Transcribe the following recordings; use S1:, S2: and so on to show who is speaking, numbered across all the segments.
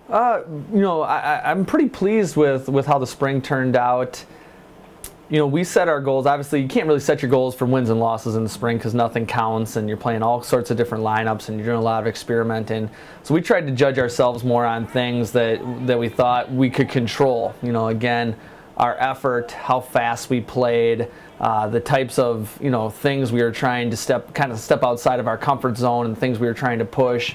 S1: I'm pretty pleased with how the spring turned out. We set our goals. Obviously, you can't really set your goals for wins and losses in the spring because nothing counts and you're playing all sorts of different lineups and you're doing a lot of experimenting. So we tried to judge ourselves more on things that we thought we could control. Again, our effort, how fast we played, the types of things we were trying to step outside of our comfort zone and things we were trying to push.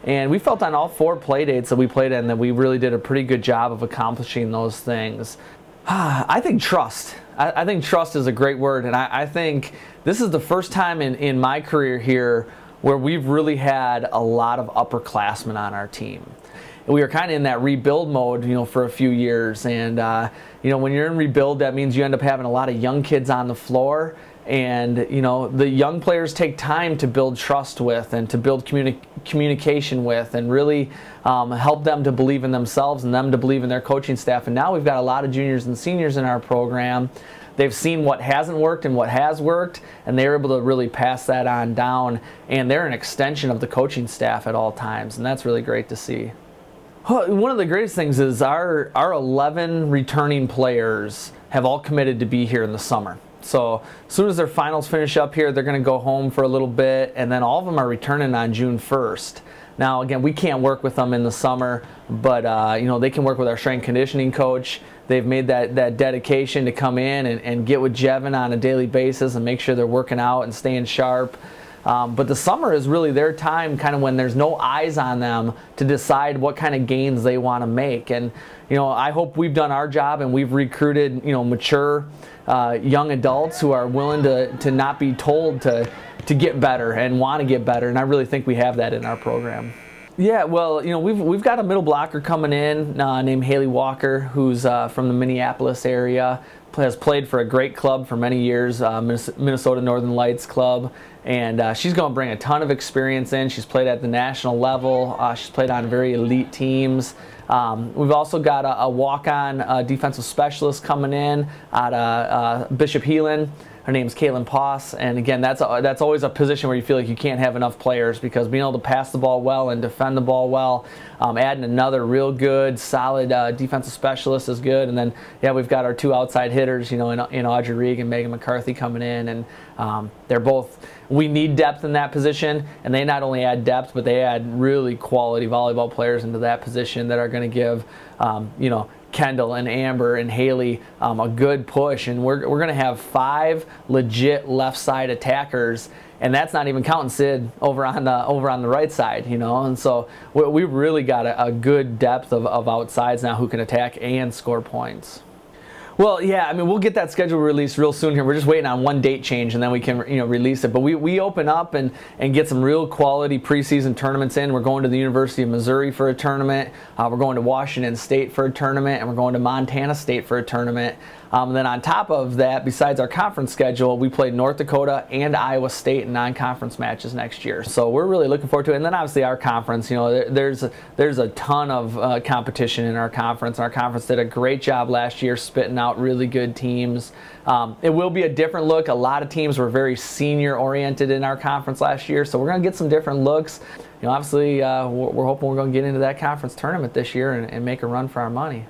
S1: And we felt on all 4 play dates that we played in that we really did a pretty good job of accomplishing those things. I think trust. I think trust is a great word, and I think this is the first time in my career here where we've really had a lot of upperclassmen on our team. We were kind of in that rebuild mode, for a few years, and when you're in rebuild, that means you end up having a lot of young kids on the floor. And the young players take time to build trust with and to build communication with and really help them to believe in themselves and them to believe in their coaching staff. And now we've got a lot of juniors and seniors in our program. They've seen what hasn't worked and what has worked, and they're able to really pass that on down, and they're an extension of the coaching staff at all times, and that's really great to see. One of the greatest things is our 11 returning players have all committed to be here in the summer. So as soon as their finals finish up here, they're going to go home for a little bit, and then all of them are returning on June 1st. Now, again, we can't work with them in the summer, but they can work with our strength conditioning coach. They've made that dedication to come in and get with Jevin on a daily basis and make sure they're working out and staying sharp. But the summer is really their time, kind of when there's no eyes on them, to decide what kind of gains they want to make. And I hope we've done our job and we've recruited mature young adults who are willing to not be told to get better and want to get better. And I really think we have that in our program. Yeah, well, we've got a middle blocker coming in named Haley Walker, who's from the Minneapolis area. Has played for a great club for many years, Minnesota Northern Lights Club, and she's going to bring a ton of experience in. She's played at the national level. She's played on very elite teams. We've also got a walk-on defensive specialist coming in out of Bishop Heelan. Her name's Caitlin Poss, and again, that's always a position where you feel like you can't have enough players, because being able to pass the ball well and defend the ball well, adding another real good, solid defensive specialist is good. And then, yeah, we've got our 2 outside hitters, in Audrey Reed and Megan McCarthy coming in, and they're both. We need depth in that position, and they not only add depth, but they add really quality volleyball players into that position that are going to give, Kendall and Amber and Haley a good push, and we're going to have 5 legit left side attackers, and that's not even counting Sid over on the right side, and so we've really got a good depth of outsides now who can attack and score points. Well, yeah, I mean, we'll get that schedule released real soon here. We're just waiting on one date change, and then we can, release it. But we open up and get some real quality preseason tournaments in. We're going to the University of Missouri for a tournament. We're going to Washington State for a tournament, and we're going to Montana State for a tournament. And then on top of that, besides our conference schedule, we play North Dakota and Iowa State in non-conference matches next year. So we're really looking forward to it. And then obviously our conference, there's a ton of competition in our conference. Our conference did a great job last year spitting out really good teams. It will be a different look. A lot of teams were very senior oriented in our conference last year, so we're going to get some different looks. Obviously, we're hoping we're going to get into that conference tournament this year and make a run for our money.